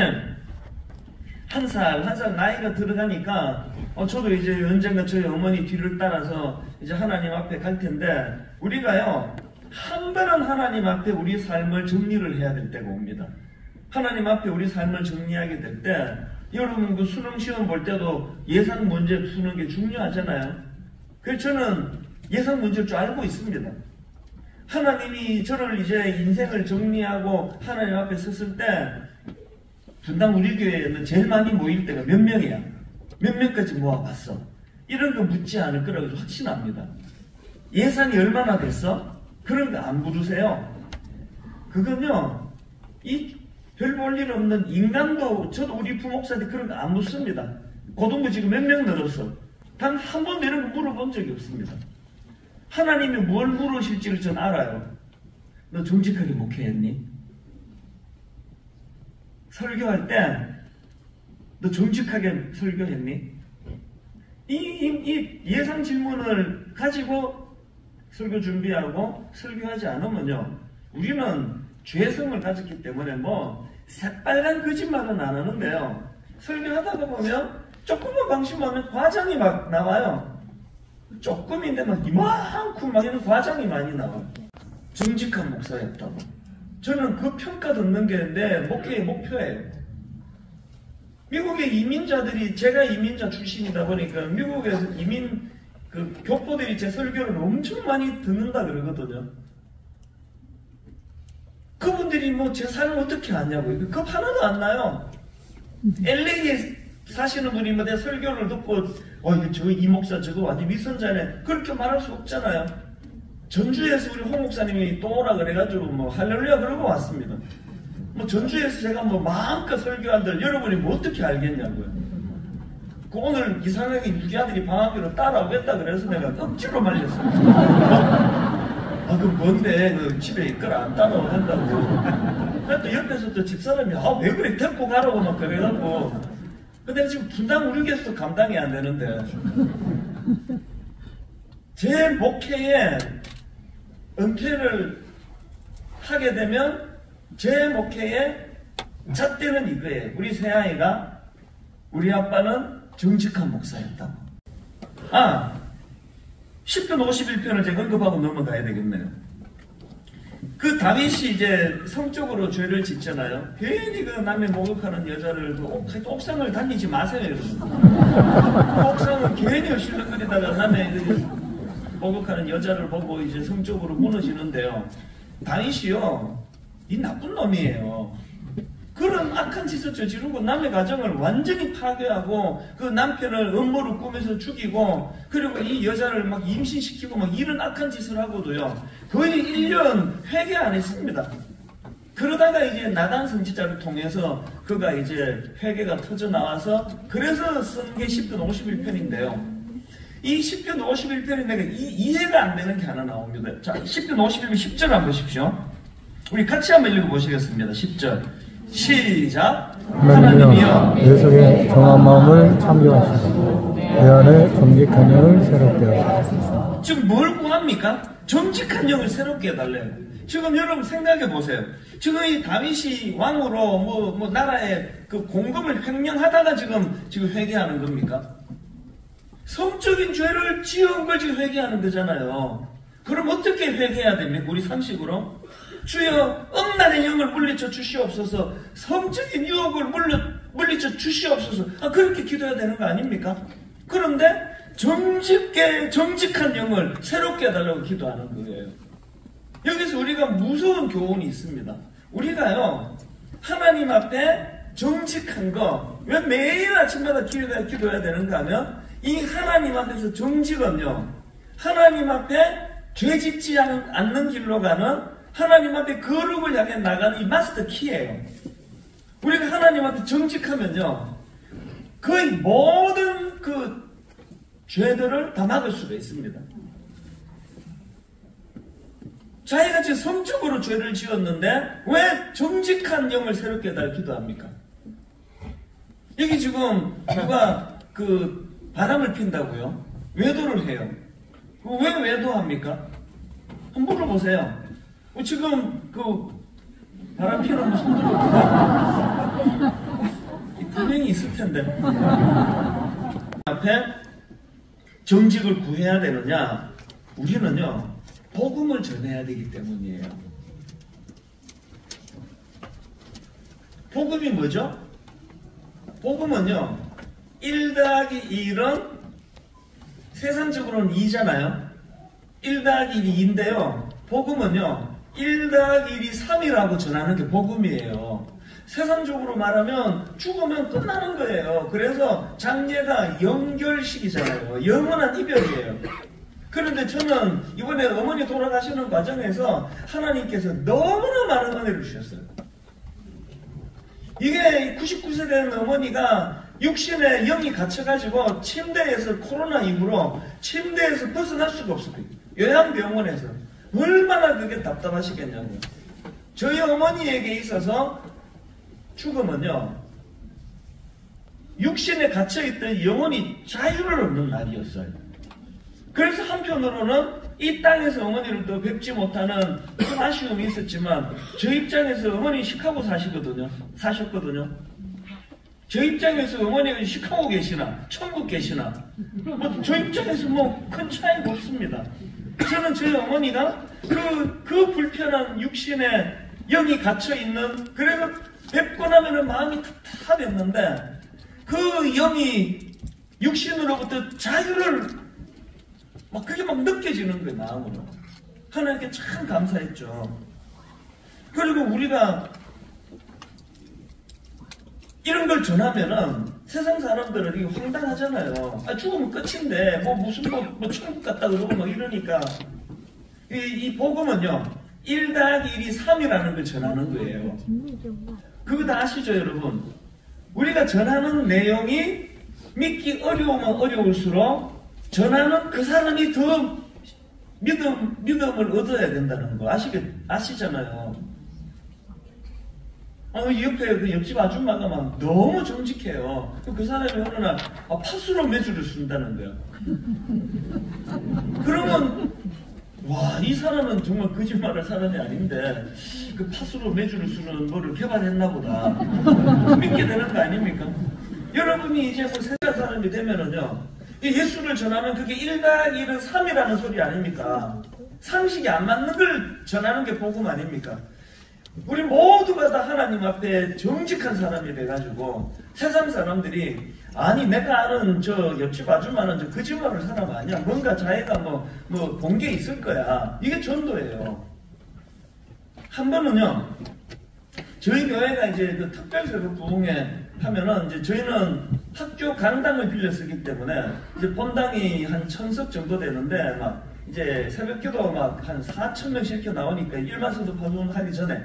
한 살 나이가 들어가니까 저도 이제 언젠가 저희 어머니 뒤를 따라서 이제 하나님 앞에 갈 텐데, 우리가요 한 번은 하나님 앞에 우리 삶을 정리를 해야 될 때가 옵니다. 하나님 앞에 우리 삶을 정리하게 될 때, 여러분 그 수능 시험 볼 때도 예상 문제 푸는 게 중요하잖아요. 그래서 저는 예상 문제일 줄 알고 있습니다. 하나님이 저를 이제 인생을 정리하고 하나님 앞에 섰을 때, 분당 우리 교회에는 제일 많이 모일 때가 몇 명이야? 몇 명까지 모아봤어? 이런 거 묻지 않을 거라고 확신합니다. 예산이 얼마나 됐어? 그런 거 안 물으세요. 그건요, 이 별 볼 일 없는 인간도, 저도 우리 부목사한테 그런 거 안 묻습니다. 고등부 지금 몇 명 늘었어? 단 한 번도 이런 거 물어본 적이 없습니다. 하나님이 뭘 물으실지를 전 알아요. 너 정직하게 목회했니? 설교할 때 너 정직하게 설교했니? 이 예상 질문을 가지고 설교 준비하고 설교하지 않으면요, 우리는 죄성을 가졌기 때문에 뭐 새빨간 거짓말은 안 하는데요, 설교하다가 보면 조금만 방심하면 과장이 막 나와요. 조금인데 막 이만큼 막 이런 과장이 많이 나와요. 정직한 목사였다고. 저는 그 평가 듣는 게 내 목회의 목표예요. 미국의 이민자들이, 제가 이민자 출신이다 보니까 미국에서 이민 그 교포들이 제 설교를 엄청 많이 듣는다 그러거든요. 그분들이 뭐 제 삶을 어떻게 아냐고요. 겁 하나도 안 나요. LA에 사시는 분이 뭐 내 설교를 듣고 저 이 목사 저거 완전 위선자네, 그렇게 말할 수 없잖아요. 전주에서 우리 홍 목사님이 또 오라 그래가지고 뭐 할렐루야 그러고 왔습니다. 뭐 전주에서 제가 뭐 마음껏 설교한들 여러분이 뭐 어떻게 알겠냐고요. 그 오늘 이상하게 우리 아들이 방학기로 따라오겠다 그래서 내가 억지로 말렸어요. 그 뭔데 그 집에 있거라 안 따라오겠다고. 그래도 옆에서 또 집사람이 왜 그래 데리고 가라고 막 그래갖고. 근데 지금 분당 우리 교회에서도 감당이 안 되는데, 제 목회에 은퇴를 하게 되면 제 목회의 잣대는 이거예요. 우리 새아이가 우리 아빠는 정직한 목사였다고. 10편 51편을 제가 언급하고 넘어가야 되겠네요. 그 다윗이 이제 성적으로 죄를 짓잖아요. 괜히 그 남의 목욕하는 여자를 옥상을 다니지 마세요 여러분. 옥상을 괜히 어실렁거리다가 남의 목욕하는 여자를 보고 이제 성적으로 무너지는데요. 다윗이요, 이 나쁜 놈이에요. 그런 악한 짓을 저지르고 남의 가정을 완전히 파괴하고 그 남편을 음모로 꾸며서 죽이고, 그리고 이 여자를 막 임신시키고 막 이런 악한 짓을 하고도요, 거의 1년 회개 안 했습니다. 그러다가 이제 나단 선지자를 통해서 그가 이제 회개가 터져 나와서 그래서 쓴 게 10편 51편인데요. 이 10편 51편이 내가 이해가 안 되는 게 하나 나옵니다. 자, 10편 51편 10절 한번 보십시오. 우리 같이 한번 읽어보시겠습니다. 10절 시작. 하나님이여 내 속에 정한 마음을 참교하시고 내 안에 정직한 영을 새롭게 하소서. 지금 뭘 구합니까? 정직한 영을 새롭게 해달래요. 지금 여러분 생각해 보세요. 지금 이 다윗이 왕으로 뭐 나라의 그 공금을 횡령하다가 지금 회개하는 겁니까? 성적인 죄를 지은 걸 지금 회개하는 거잖아요. 그럼 어떻게 회개해야 됩니까? 우리 상식으로 주여 음란의 영을 물리쳐 주시옵소서, 성적인 유혹을 물리쳐 주시옵소서, 그렇게 기도해야 되는 거 아닙니까? 그런데 정직한 영을 새롭게 해달라고 기도하는 거예요. 여기서 우리가 무서운 교훈이 있습니다. 우리가요, 하나님 앞에 정직한 거, 왜 매일 아침마다 기도해야 되는가 하면, 이 하나님 앞에서 정직은요, 하나님 앞에 죄 짓지 않는 길로 가는, 하나님 앞에 거룩을 향해 나가는 이 마스터 키예요. 우리가 하나님 앞에 정직하면요, 거의 모든 그 죄들을 다 막을 수가 있습니다. 자기같이 성적으로 죄를 지었는데 왜 정직한 영을 새롭게 달 기도합니까? 여기 지금 누가 그 바람을 핀다고요? 외도를 해요. 왜 외도합니까? 한번 물어보세요. 지금 그 바람 피는 분 손 들어보세요. 분명히 있을 텐데. 앞에 정직을 구해야 되느냐? 우리는요 복음을 전해야 되기 때문이에요. 복음이 뭐죠? 복음은요 1 더하기 1은 세상적으로는 2잖아요. 1 더하기 1이 2인데요 복음은요 1 더하기 1이 3이라고 전하는 게 복음이에요. 세상적으로 말하면 죽으면 끝나는 거예요. 그래서 장례가 연결식이잖아요. 영원한 이별이에요. 그런데 저는 이번에 어머니 돌아가시는 과정에서 하나님께서 너무나 많은 은혜를 주셨어요. 이게 99세 된 어머니가 육신에 영이 갇혀가지고 침대에서 코로나 이후로 침대에서 벗어날 수가 없었거든요. 요양병원에서. 얼마나 그게 답답하시겠냐고요. 저희 어머니에게 있어서 죽음은요 육신에 갇혀있던 영혼이 자유를 얻는 날이었어요. 그래서 한편으로는 이 땅에서 어머니를 또 뵙지 못하는 좀 아쉬움이 있었지만 저 입장에서 어머니 시카고 사셨거든요. 저 입장에서 어머니가 시카고 계시나 천국 계시나 뭐 저 입장에서 뭐 큰 차이가 없습니다. 저는 저희 어머니가 그 불편한 육신에 영이 갇혀있는, 그래서 뵙고 나면은 마음이 답답했는데 그 영이 육신으로부터 자유를 그게 느껴지는 거예요, 마음으로. 하나님께 참 감사했죠. 그리고 우리가 이런 걸 전하면은 세상 사람들은 이게 황당하잖아요. 죽으면 끝인데 무슨 천국 갔다 그러고 이러니까 이 복음은요 1 더하기 1이 3이라는 걸 전하는 거예요. 그거 다 아시죠, 여러분? 우리가 전하는 내용이 믿기 어려우면 어려울수록 전하는 그 사람이 더 믿음을 얻어야 된다는 거 아시잖아요. 옆에 그 옆집 아줌마가 막 너무 정직해요. 그 사람이 어느 날 팥으로 매주를 쓴다는 거야. 그러면 와, 이 사람은 정말 거짓말할 사람이 아닌데 그 팥으로 매주를 쓰는 거를 개발했나 보다. 믿게 되는 거 아닙니까? 여러분이 이제 세상 사람이 되면은요 예수를 전하면 그게 1 더하기 1은 3이라는 소리 아닙니까? 상식이 안 맞는 걸 전하는 게 복음 아닙니까? 우리 모두가 다 하나님 앞에 정직한 사람이 돼가지고 세상 사람들이 아니 내가 아는 저 옆집 아줌마는 저 거짓말을 사람 아니야. 뭔가 자기가 본 게 있을 거야. 이게 전도예요. 한 번은요 저희 교회가 이제 그 특별새벽 부흥회 하면은 이제 저희는 학교 강당을 빌려 쓰기 때문에 이제 본당이 한 1000석 정도 되는데 이제 새벽기도 한 4,000명씩 이렇게 나오니까 일만서도 파송하기 전에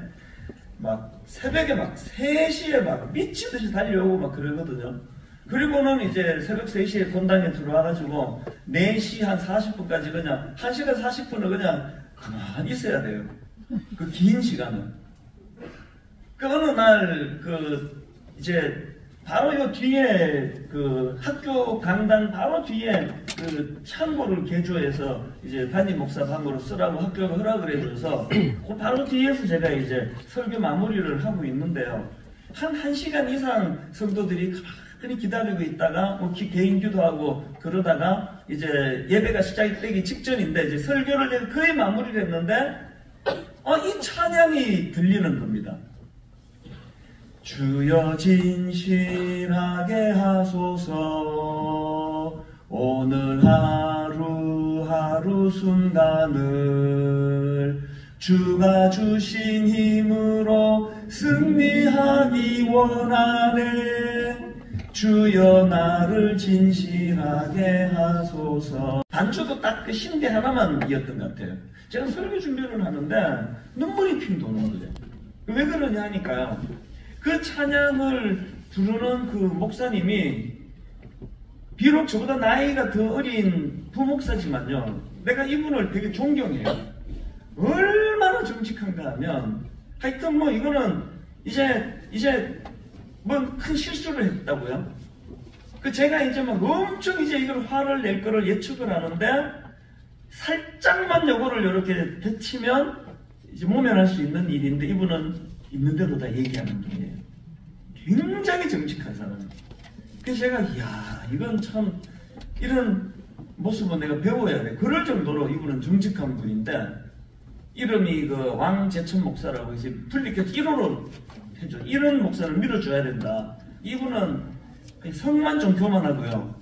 새벽에 3시에 미친 듯이 달려오고 그러거든요. 그리고는 이제 새벽 3시에 본당에 들어와가지고 4시 한 40분까지 그냥 1시간 40분을 그냥 가만히 있어야 돼요. 그 긴 시간은. 그 어느 날 이제 바로 요 뒤에 그 학교 강당 바로 뒤에 그 창고를 개조해서 이제 담임 목사 방으로 쓰라고 학교가 허락을 해줘서 그 바로 뒤에서 제가 이제 설교 마무리를 하고 있는데요. 한 1시간 이상 성도들이 가만히 기다리고 있다가 개인 기도하고 그러다가 이제 예배가 시작되기 직전인데 이제 설교를 내가 거의 마무리를 했는데 이 찬양이 들리는 겁니다. 주여 진실하게 하소서 오늘 하루하루 순간을 주가 주신 힘으로 승리하기 원하네 주여 나를 진실하게 하소서. 반주도 딱 그 신대 하나만이었던 것 같아요. 제가 설교 준비를 하는데 눈물이 핑 도는 거예요. 왜 그러냐 하니까요. 그 찬양을 부르는 그 목사님이 비록 저보다 나이가 더 어린 부목사지만요, 내가 이분을 되게 존경해요. 얼마나 정직한가 하면, 하여튼 뭐 이거는 이제 뭐 큰 실수를 했다고요. 그 제가 이제 막 엄청 이제 이걸 화를 낼 거를 예측을 하는데, 살짝만 요거를 이렇게 데치면 이제 모면할 수 있는 일인데, 이분은 있는 대로 다 얘기하는 분이에요. 굉장히 정직한 사람이에요. 그래서 제가 이야, 이건 참 이런 모습은 내가 배워야 돼. 그럴 정도로 이분은 정직한 분인데, 이름이 그 왕재천 목사라고 이제 분리해서 1호로 해줘. 이런 목사를 밀어줘야 된다. 이분은 성만 좀 교만하고요.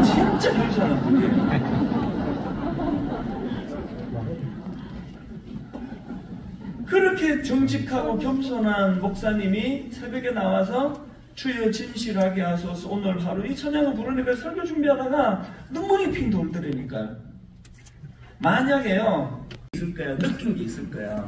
진짜 괜찮은 분이에요. 그렇게 정직하고 겸손한 목사님이 새벽에 나와서 주여 진실하게 하소서 오늘 하루 이 찬양을 부르니까 설교 준비하다가 눈물이 핑 돌더라니까요. 만약에요, 있을 거야, 느낀 게 있을 거야.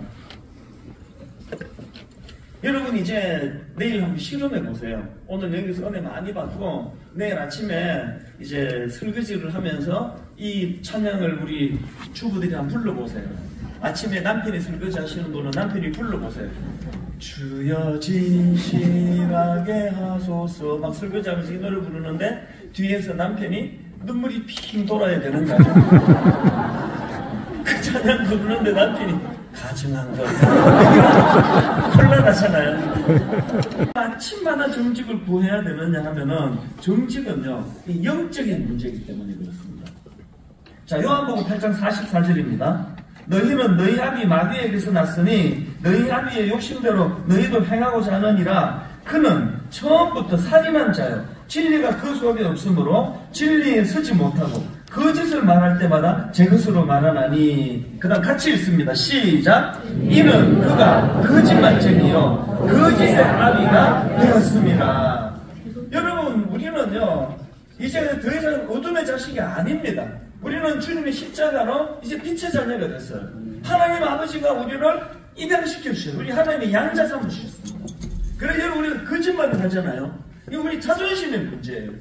여러분 이제 내일 한번 실험해 보세요. 오늘 여기서 은혜 많이 받고 내일 아침에 이제 설거지를 하면서 이 찬양을 우리 주부들이 한번 불러보세요. 아침에 남편이 설거지 하시는 분은 남편이 불러보세요. 주여 진실하게 하소서 막 설거지하면서 이 노래 부르는데 뒤에서 남편이 눈물이 핑 돌아야 되는 거예요. 그 찬양 부르는데 남편이 가증한 거 곤란하잖아요. 아침마다 정직을 구해야 되느냐 하면은 정직은요 영적인 문제이기 때문에 그렇습니다. 자, 요한복음 8장 44절입니다. 너희는 너희 아비 마귀에게서 났으니 너희 아비의 욕심대로 너희도 행하고자 하느니라. 그는 처음부터 살인한 자요 진리가 그 속에 없으므로 진리에 서지 못하고 거짓을 말할 때마다 제 것으로 말하나니. 그 다음 같이 읽습니다. 시작. 이는 그가 거짓말쟁이요 거짓의 아비가 되었습니다. 여러분 우리는요 이제 더 이상 어둠의 자식이 아닙니다. 우리는 주님의 십자가로 이제 빛의 자녀가 됐어요. 하나님 아버지가 우리를 입양시켜 주셨어요. 우리 하나님의 양자 삼으셨습니다. 그래서 여러분 우리가 거짓말을 하잖아요. 이거 우리 자존심의 문제예요.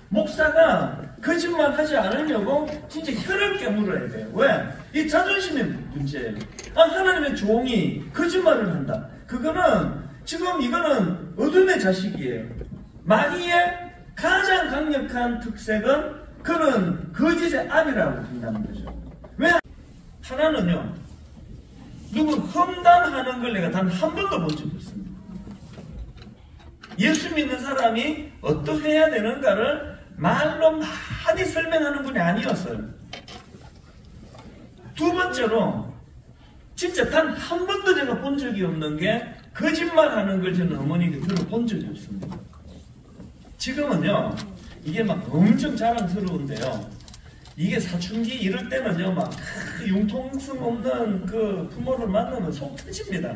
목사가 거짓말 하지 않으려고 진짜 혀를 깨물어야 돼요. 왜? 이 자존심의 문제예요. 하나님의 종이 거짓말을 한다. 그거는 지금 이거는 어둠의 자식이에요. 마귀의 가장 강력한 특색은 그는 거짓의 아비라고 한다는 거죠. 왜? 하나는요 누구 험담하는 걸 내가 단 한 번도 본 적이 없습니다. 예수 믿는 사람이 어떻게 해야 되는가를 말로 많이 설명하는 분이 아니었어요. 두 번째로 진짜 단 한 번도 제가 본 적이 없는 게 거짓말하는 걸 저는 어머니께 들어본 적이 없습니다. 지금은요 이게 막 엄청 자랑스러운데요, 이게 사춘기 이럴 때는요 막 융통성 없는 그 부모를 만나면 속 터집니다.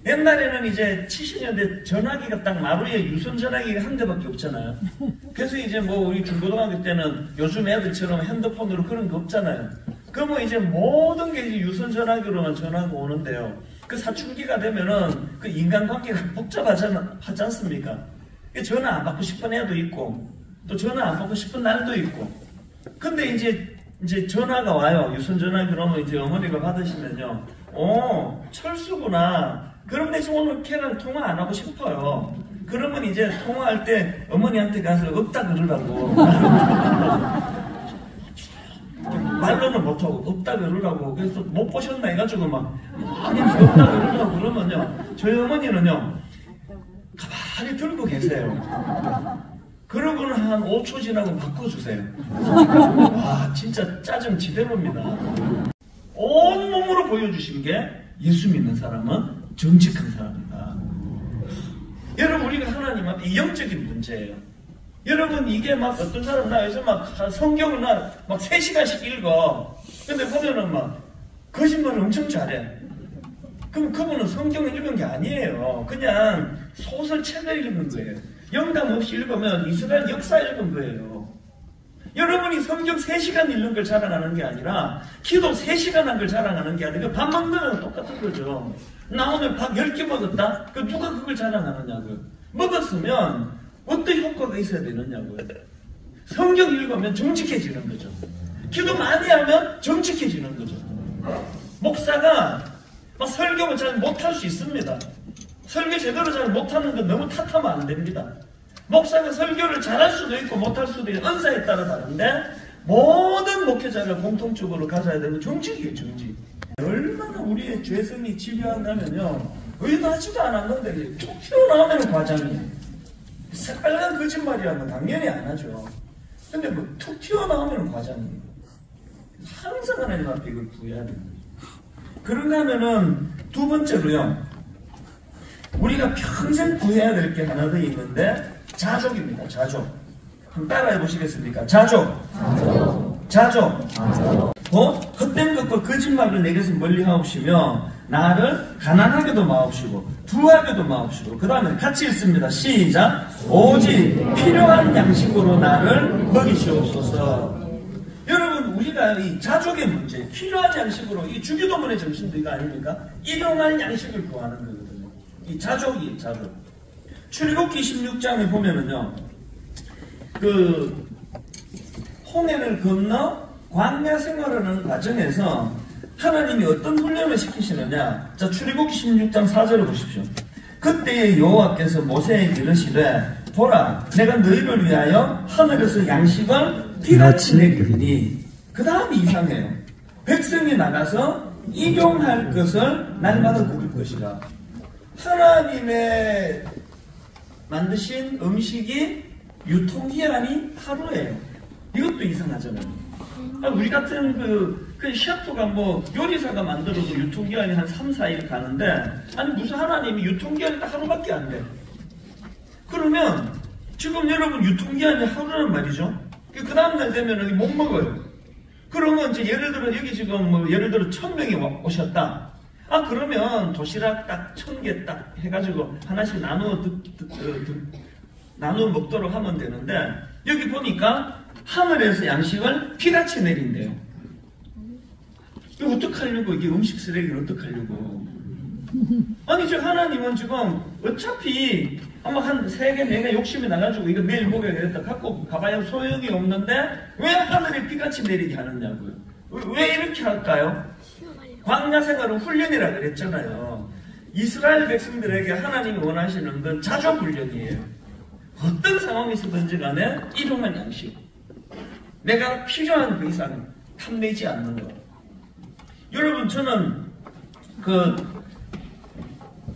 옛날에는 이제 70년대 전화기가 딱 마루에 유선 전화기가 한 대밖에 없잖아요. 그래서 이제 뭐 우리 중고등학교 때는 요즘 애들처럼 핸드폰으로 그런 거 없잖아요. 그러면 이제 모든 게 이제 유선 전화기로만 전화가 오는데요. 그 사춘기가 되면은 그 인간관계가 복잡하지 않습니까? 전화 안 받고 싶은 애도 있고 또 전화 안 받고 싶은 날도 있고. 근데 이제 전화가 와요. 유선 전화기로 오면 이제 어머니가 받으시면요, 철수구나. 그럼 대신 오늘 걔랑 통화 안 하고 싶어요. 그러면 이제 통화할 때 어머니한테 가서 없다 그러라고. 말로는 못하고 없다 그러라고. 그래서 못 보셨나 해가지고 막 아니 없다 그러라고 그러면요 저희 어머니는요 가만히 들고 계세요. 그러고는 한 5초 지나고 바꿔주세요. 와 진짜 짜증 지대로입니다. 온몸으로 보여주신 게 예수 믿는 사람은 정직한 사람이다. 여러분 우리가 하나님 앞에 이 영적인 문제예요. 여러분 이게 막 어떤 사람 나 요즘 막 성경을 막 3시간씩 읽어. 근데 보면은 막 거짓말을 엄청 잘해. 그럼 그분은 성경을 읽은 게 아니에요. 그냥 소설책을 읽은 거예요. 영감 없이 읽으면 이스라엘 역사 읽은 거예요. 여러분이 성경 3시간 읽는 걸 자랑하는 게 아니라 기도 3시간 한 걸 자랑하는 게 아니라 밥 먹는 거랑 똑같은 거죠. 나 오늘 밥 10개 먹었다? 그 누가 그걸 자랑하느냐고. 먹었으면 어떤 효과가 있어야 되느냐고요. 성경 읽으면 정직해지는 거죠. 기도 많이 하면 정직해지는 거죠. 목사가 막 설교를 잘 못할 수 있습니다. 설교 제대로 잘 못하는 건 너무 탓하면 안 됩니다. 목사가 설교를 잘할 수도 있고 못할 수도 있고 은사에 따라 다른데 모든 목회자가 공통적으로 가져야 되는 정직이에요. 정직. 얼마나 우리의 죄성이 집요한다면요, 의도하지도 않았는데 툭 튀어나오면 과장이에요. 새빨간 거짓말이라면 당연히 안 하죠. 근데 뭐 툭 튀어나오면 과장이에요. 항상 하나님 앞에 이걸 구해야 됩니다. 그런가 하면은 두 번째로요, 우리가 평생 구해야 될 게 하나 더 있는데 자족입니다. 자족. 한번 따라해 보시겠습니까? 자족. 헛된 것과 거짓말을 내게서 멀리 하옵시며 나를 가난하게도 마옵시고 부하게도 마옵시고, 그 다음에 같이 읽습니다. 시작. 오직 필요한 양식으로 나를 먹이시옵소서. 여러분, 우리가 이 자족의 문제, 필요한 양식으로, 이 주기도문의 정신도 이거 아닙니까? 일용할 양식을 구하는 거거든요. 이 자족이에요. 자족. 출애굽기 16장에 보면은요, 그 홍해를 건너 광야 생활하는 과정에서 하나님이 어떤 훈련을 시키시느냐. 자, 출애굽기 16장 4절을 보십시오. 그때의 여호와께서 모세에게 이르시되 보라, 내가 너희를 위하여 하늘에서 양식을 비같이 내리니. 그 다음이 이상해요. 백성이 나가서 일용할 것을 날마다 구울 것이라. 하나님의 만드신 음식이 유통기한이 하루예요. 이것도 이상하잖아요. 우리 같은 그 셰프가 뭐 요리사가 만들어도 유통기한이 한 3, 4일 가는데, 아니 무슨 하나님이 유통기한이 하루밖에 안 돼. 그러면 지금 여러분 유통기한이 하루란 말이죠. 그 다음날 되면 못 먹어요. 그러면 이제 예를 들어 여기 지금 뭐 예를 들어 1000명이 오셨다. 아, 그러면 도시락 딱 1000개 딱 해가지고 하나씩 나누어 먹도록 하면 되는데, 여기 보니까 하늘에서 양식을 비같이 내린대요. 이거 어떡하려고, 이게 음식 쓰레기를 어떡하려고. 아니, 저 하나님은 지금 어차피 아마 한 3개, 4개 욕심이 나가지고 이거 매일 먹어야겠다 갖고 가봐야 소용이 없는데 왜 하늘에 비같이 내리게 하느냐고요. 왜 이렇게 할까요? 광야 생활은 훈련이라 그랬잖아요. 이스라엘 백성들에게 하나님이 원하시는 건 자족 훈련이에요. 어떤 상황이 있었든지 간에 일용할 양식, 내가 필요한 그 이상 탐내지 않는 것. 여러분, 저는 그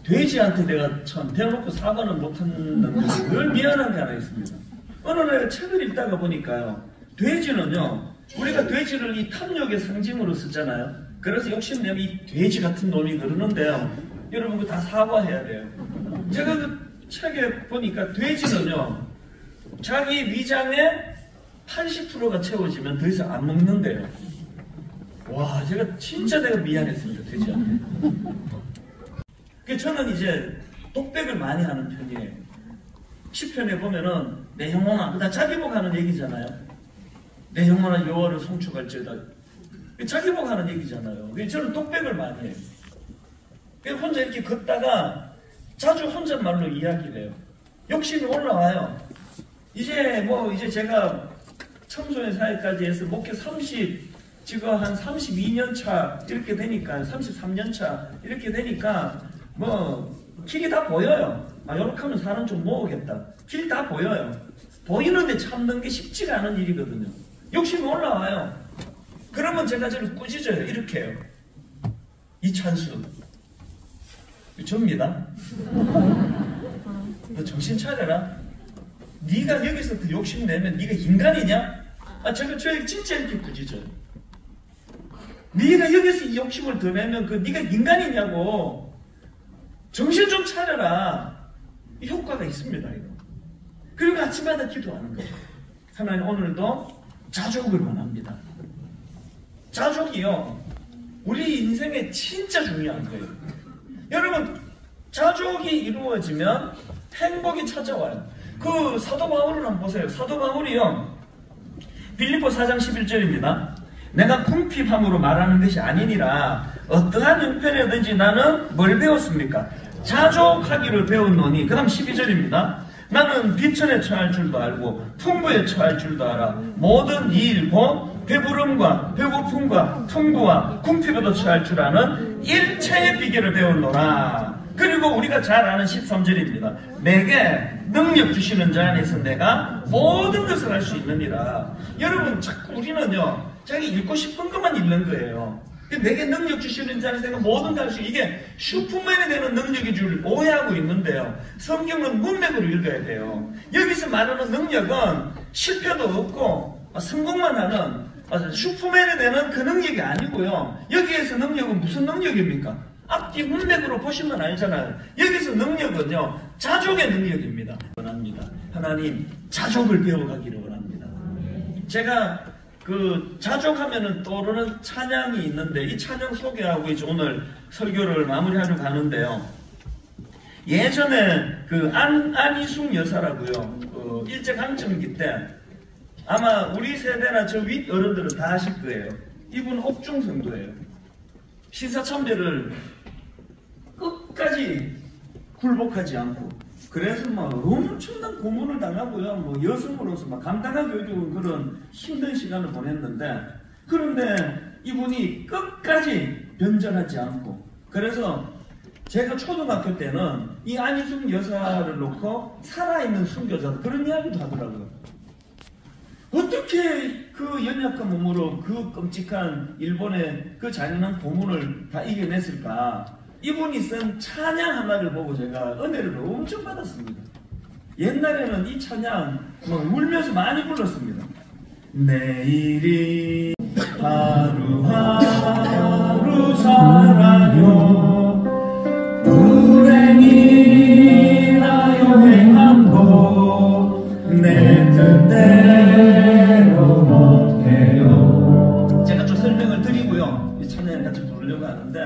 돼지한테 내가 참 대놓고 사과는 못하는 늘 미안한 게 하나 있습니다. 어느 날 책을 읽다가 보니까요, 돼지는요, 우리가 돼지를 이 탐욕의 상징으로 쓰잖아요. 그래서 욕심내면 이 돼지 같은 놈이 그러는데요, 여러분 그거 다 사과해야 돼요. 제가 그 책에 보니까 돼지는요, 자기 위장의 80%가 채워지면 더 이상 안 먹는데요. 와, 제가 진짜 내가 미안했습니다, 돼지한테. 저는 이제 독백을 많이 하는 편이에요. 시편에 보면은 내 영혼아, 그다 자기 복하는 얘기잖아요. 내 영혼아 여호와를 송축할지어다. 자기 복하는 얘기잖아요. 저는 독백을 많이 해요. 혼자 이렇게 걷다가 자주 혼잣말로 이야기를 해요. 욕심이 올라와요. 이제 제가 청소년 사회까지 해서 목회 지금 한 32년 차 이렇게 되니까, 33년 차 이렇게 되니까 뭐 길이 다 보여요. 아, 이렇게 하면 사람 좀 모으겠다. 길이 다 보여요. 보이는데 참는 게 쉽지가 않은 일이거든요. 욕심이 올라와요. 그러면 제가 저를 꾸짖어요. 이렇게 해요. 이찬수, 접니다. 너 정신 차려라. 네가 여기서 그 욕심 내면 네가 인간이냐? 아, 제가 진짜 이렇게 꾸짖어요. 네가 여기서 이 욕심을 더 내면 그 네가 인간이냐고. 정신 좀 차려라. 이 효과가 있습니다, 이거. 그리고 아침마다 기도하는 거죠. 하나님, 오늘도 자족을 원합니다. 자족이요, 우리 인생에 진짜 중요한 거예요. 여러분, 자족이 이루어지면 행복이 찾아와요. 그 사도 바울을 한번 보세요. 사도 바울이요, 빌립보 4장 11절입니다. 내가 궁핍함으로 말하는 것이 아니니라. 어떠한 형편이든지 나는 뭘 배웠습니까? 자족하기를 배웠노니. 그 다음 12절입니다. 나는 비천에 처할 줄도 알고 풍부에 처할 줄도 알아. 모든 일 곧 배부름과 배고픔과 풍부와 궁핍에도 처할 줄 아는 일체의 비결을 배웠노라. 그리고 우리가 잘 아는 13절입니다. 내게 능력 주시는 자 안에서 내가 모든 것을 할 수 있느니라. 여러분 자꾸 우리는요 자기 읽고 싶은 것만 읽는 거예요. 내게 능력 주시는 자 안에서 내가 모든 걸 할 수, 이게 슈퍼맨이 되는 능력인 줄 오해하고 있는데요. 성경은 문맥으로 읽어야 돼요. 여기서 말하는 능력은 실패도 없고 성공만 하는 슈퍼맨이 되는 그 능력이 아니고요. 여기에서 능력은 무슨 능력입니까? 앞뒤 문맥으로 보시면 알잖아요. 여기서 능력은요 자족의 능력입니다. 원합니다. 하나님 자족을 배워가기를 원합니다. 제가 그 자족하면은 떠오르는 찬양이 있는데 이 찬양 소개하고 이제 오늘 설교를 마무리하려고 하는데요. 예전에 그 안희숙 여사라고요. 일제강점기 때 아마 우리 세대나 저 윗 어른들은 다 아실 거예요. 이분 옥중 성도예요. 신사참배를 끝까지 굴복하지 않고, 그래서 막 엄청난 고문을 당하고요. 뭐 여성으로서 막 감당하기 어려운 그런 힘든 시간을 보냈는데, 그런데 이분이 끝까지 변절하지 않고, 그래서 제가 초등학교 때는 이 안희숙 여사를 놓고 살아있는 순교자 그런 이야기도 하더라고요. 어떻게 그 연약한 몸으로 그 끔찍한 일본의 그 잔인한 고문을 다 이겨냈을까? 이분이 쓴 찬양 하나를 보고 제가 은혜를 엄청 받았습니다. 옛날에는 이 찬양 막 울면서 많이 불렀습니다. 내일이 하루하루 살아요. 불행이나 여행함도 내 뜻대로 못해요. 제가 좀 설명을 드리고요. 이 찬양을 같이 부르려고 하는데,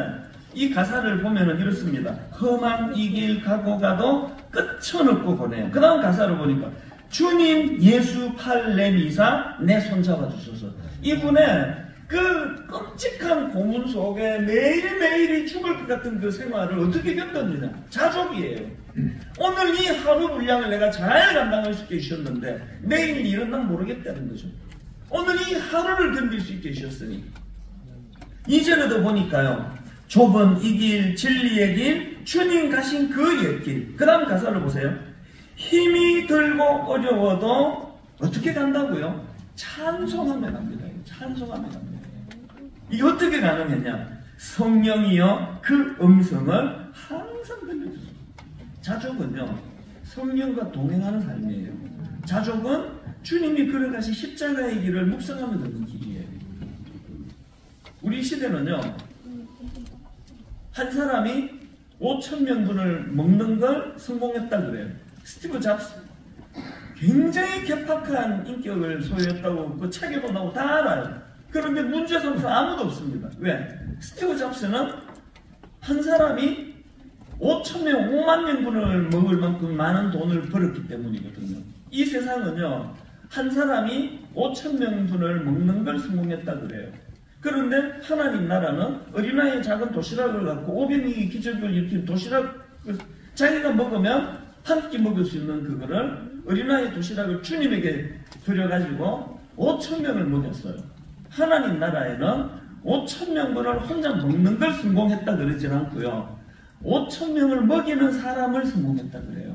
이 가사를 보면은 이렇습니다. 험한 이 길 가고 가도 끝은 없고 보내요. 그 다음 가사를 보니까 주님 예수 팔 내미사 내 손잡아 주소서. 이분의 그 끔찍한 고문 속에 매일매일이 죽을 것 같은 그 생활을 어떻게 견뎠느냐? 자족이에요. 오늘 이 하루 분량을 내가 잘 감당할 수 있게 해주셨는데 내일 일은 난 모르겠다는 거죠. 오늘 이 하루를 견딜 수 있게 해주셨으니. 이전에도 보니까요, 좁은 이 길, 진리의 길, 주님 가신 그 옛길. 그 다음 가사를 보세요. 힘이 들고 어려워도 어떻게 간다고요? 찬송하며 갑니다. 찬송하며 갑니다. 이게 어떻게 가능했냐? 성령이여 그 음성을 항상 들려주세요. 자족은요, 성령과 동행하는 삶이에요. 자족은 주님이 걸어가신 십자가의 길을 묵상하며 걷는 길이에요. 우리 시대는요, 한 사람이 5,000명분을 먹는 걸 성공했다 그래요. 스티브 잡스, 굉장히 개팍한 인격을 소유했다고 그 책에도 나오고 다 알아요. 그런데 문제 삼아서 아무도 없습니다. 왜? 스티브 잡스는 한 사람이 5,000명, 5만 명분을 먹을 만큼 많은 돈을 벌었기 때문이거든요. 이 세상은요, 한 사람이 5,000명분을 먹는 걸 성공했다 그래요. 그런데 하나님 나라는 어린아이의 작은 도시락을 갖고 500명이 기적을 일으킨 도시락, 자기가 먹으면 한 끼 먹을 수 있는 그거를, 어린아이의 도시락을 주님에게 드려가지고 5,000명을 먹였어요. 하나님 나라에는 5,000명분을 혼자 먹는 걸 성공했다 그러진 않고요, 5,000명을 먹이는 사람을 성공했다 그래요.